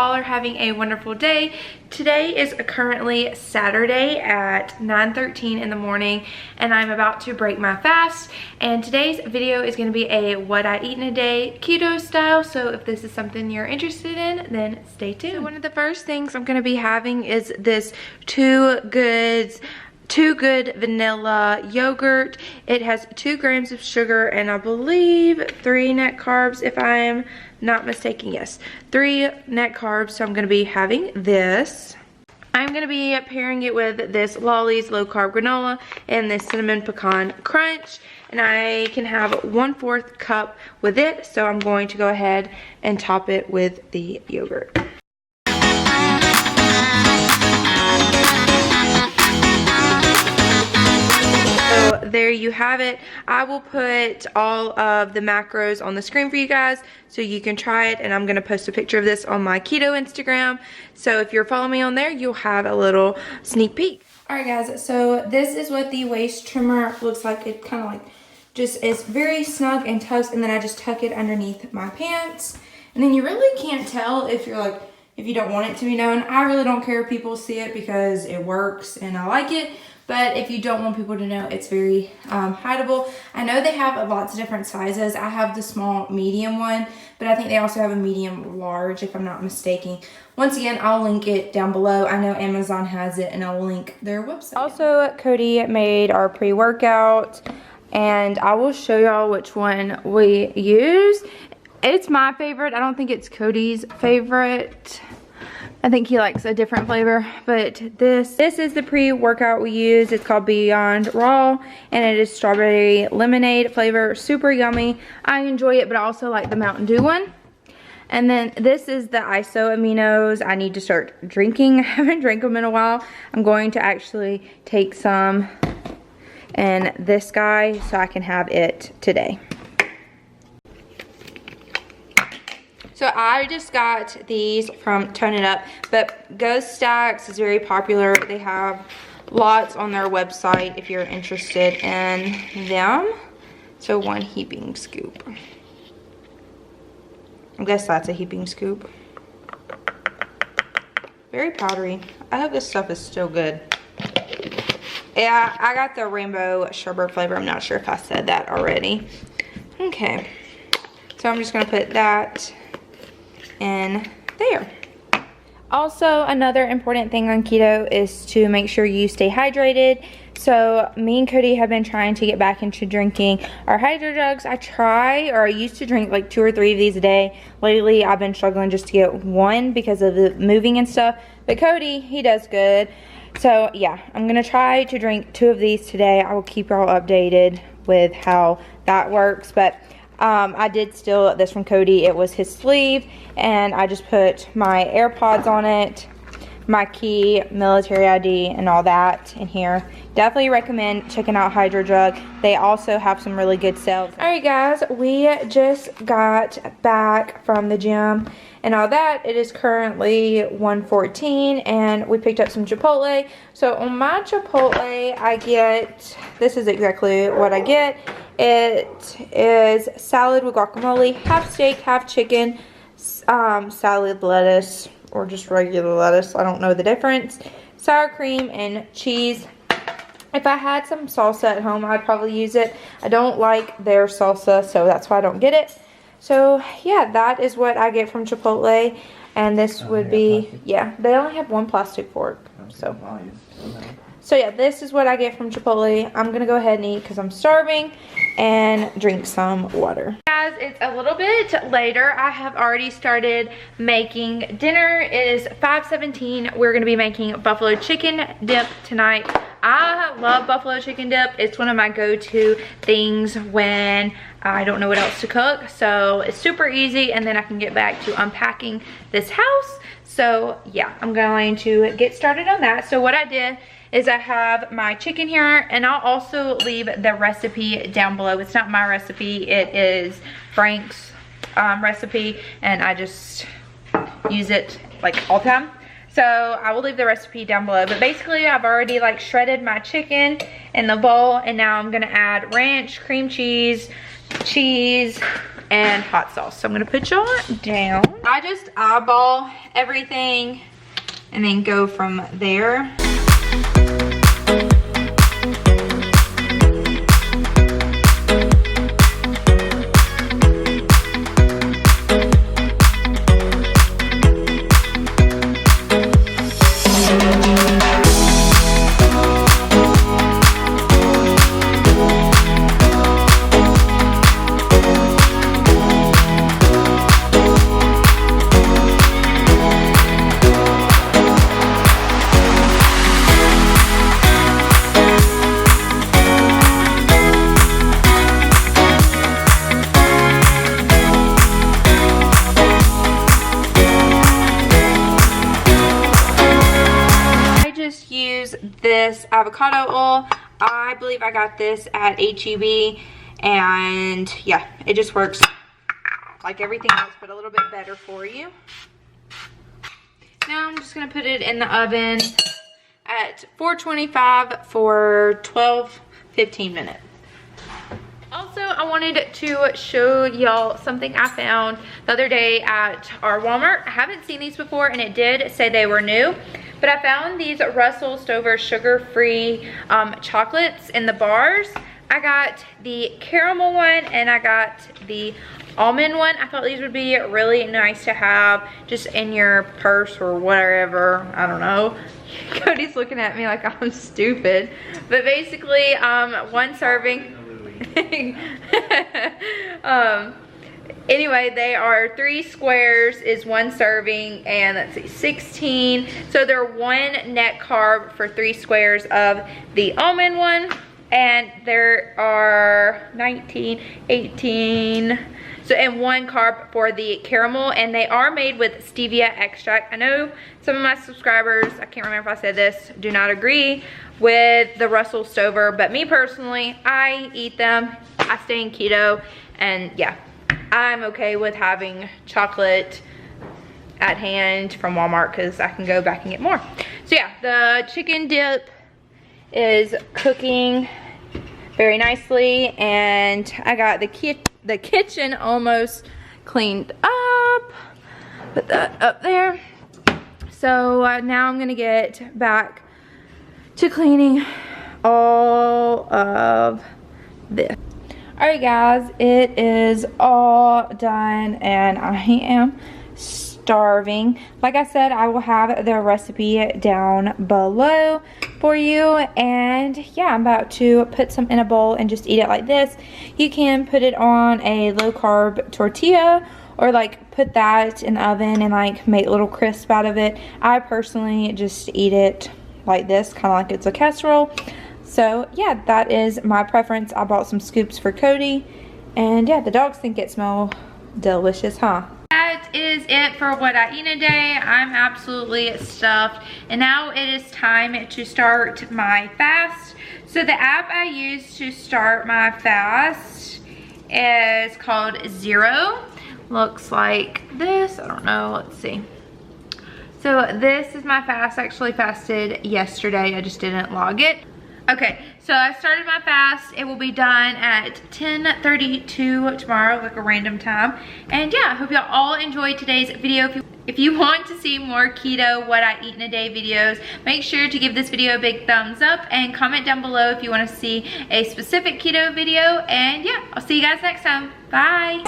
all are having a wonderful day. Today is currently Saturday at 9:13 in the morning, and I'm about to break my fast. And today's video is going to be a what I eat in a day keto style. So if this is something you're interested in, then stay tuned. So one of the first things I'm going to be having is this Too Good vanilla yogurt. It has 2 grams of sugar and I believe 3 net carbs, if I am not mistaken. Yes, 3 net carbs. So I'm going to be having this. I'm going to be pairing it with this Lolly's low carb granola and this cinnamon pecan crunch, and I can have 1/4 cup with it. So I'm going to go ahead and top it with the yogurt. So there you have it. I will put all of the macros on the screen for you guys so you can try it, and I'm going to post a picture of this on my keto Instagram. So if you're following me on there, you'll have a little sneak peek. Alright guys, so this is what the waist trimmer looks like. It kind of like just is very snug and tucks, and then I just tuck it underneath my pants. And then you really can't tell if you're like, if you don't want it to be known. I really don't care if people see it because it works and I like it. But if you don't want people to know, it's very hideable. I know they have lots of different sizes. I have the small medium one, but I think they also have a medium large, if I'm not mistaken. Once again, I'll link it down below. I know Amazon has it, and I'll link their website. Also, Cody made our pre-workout, and I will show y'all which one we use. It's my favorite. I don't think it's Cody's favorite. I think he likes a different flavor, but this is the pre-workout we use. It's called Beyond Raw, and it is strawberry lemonade flavor. Super yummy. I enjoy it, but I also like the Mountain Dew one. And then this is the ISO aminos. I need to start drinking. I haven't drank them in a while. I'm going to actually take some in this guy so I can have it today. So I just got these from Tone It Up, but Ghost Stacks is very popular. They have lots on their website if you're interested in them. So 1 heaping scoop. I guess that's a heaping scoop. Very powdery. I hope this stuff is still good. Yeah, I got the rainbow sherbet flavor. I'm not sure if I said that already. Okay, so I'm just gonna put that in there. Also, another important thing on keto is to make sure you stay hydrated. So me and Cody have been trying to get back into drinking our hydro jugs. I used to drink like 2 or 3 of these a day. Lately I've been struggling just to get 1 because of the moving and stuff, but Cody, he does good. So yeah, I'm gonna try to drink 2 of these today. I will keep y'all updated with how that works. But I did steal this from Cody. It was his sleeve, and I just put my AirPods on it, my key, military ID, and all that in here. Definitely recommend checking out Hydro Jug. They also have some really good sales. Alright guys, we just got back from the gym and all that. It is currently 1:14, and we picked up some Chipotle. So on my Chipotle, I get, this is exactly what I get. It is salad with guacamole, half steak, half chicken, salad lettuce, or just regular lettuce, I don't know the difference, sour cream, and cheese. If I had some salsa at home, I'd probably use it. I don't like their salsa, so that's why I don't get it. So yeah, that is what I get from Chipotle, and this would be, yeah, they only have 1 plastic fork, so yeah, this is what I get from Chipotle. I'm gonna go ahead and eat because I'm starving, and drink some water. Guys, it's a little bit later. I have already started making dinner. It is 5:17. We're gonna be making buffalo chicken dip tonight. I love buffalo chicken dip. It's one of my go-to things when I don't know what else to cook. So it's super easy, and then I can get back to unpacking this house. So yeah, I'm going to get started on that. So what I did is I have my chicken here, and I'll also leave the recipe down below. It's not my recipe, it is Frank's recipe, and I just use it like all the time. So I will leave the recipe down below. But basically I've already like shredded my chicken in the bowl, and now I'm gonna add ranch, cream cheese, and hot sauce. So I'm gonna put y'all down. I just eyeball everything and then go from there. This avocado oil, I believe I got this at HEB, and yeah, it just works like everything else, but a little bit better for you. Now I'm just gonna put it in the oven at 425 for 12-15 minutes. Also, I wanted to show y'all something I found the other day at our Walmart. I haven't seen these before, and it did say they were new, but I found these Russell Stover sugar-free chocolates in the bars. I got the caramel one and I got the almond one. I thought these would be really nice to have just in your purse or whatever. I don't know. Cody's looking at me like I'm stupid. But basically, one serving. Anyway, they are 3 squares is 1 serving, and let's see, 16. So they're 1 net carb for 3 squares of the almond one, and there are 19, 18. So, and 1 carb for the caramel, and they are made with stevia extract. I know some of my subscribers, I can't remember if I said this, do not agree with the Russell Stover, but me personally, I eat them. I stay in keto, and yeah, I'm okay with having chocolate at hand from Walmart because I can go back and get more. So yeah, the chicken dip is cooking very nicely, and I got the kitchen almost cleaned up. Put that up there. So now I'm gonna get back to cleaning all of this. Alright guys, it is all done and I am starving. Like I said, I will have the recipe down below for you, and yeah, I'm about to put some in a bowl and just eat it like this. You can put it on a low carb tortilla, or like put that in the oven and like make little crisp out of it. I personally just eat it like this, kind of like it's a casserole. So yeah, that is my preference. I bought some scoops for Cody, and yeah, the dogs think it smells delicious, huh? That is it for what I eat in a day. I'm absolutely stuffed, and now it is time to start my fast. So the app I use to start my fast is called Zero. Looks like this. I don't know, let's see. So this is my fast. I actually fasted yesterday, I just didn't log it. Okay, so I started my fast. It will be done at 10:32 tomorrow, like a random time. And yeah, I hope y'all all enjoyed today's video. If you want to see more keto, what I eat in a day videos, make sure to give this video a big thumbs up and comment down below if you want to see a specific keto video. And yeah, I'll see you guys next time. Bye.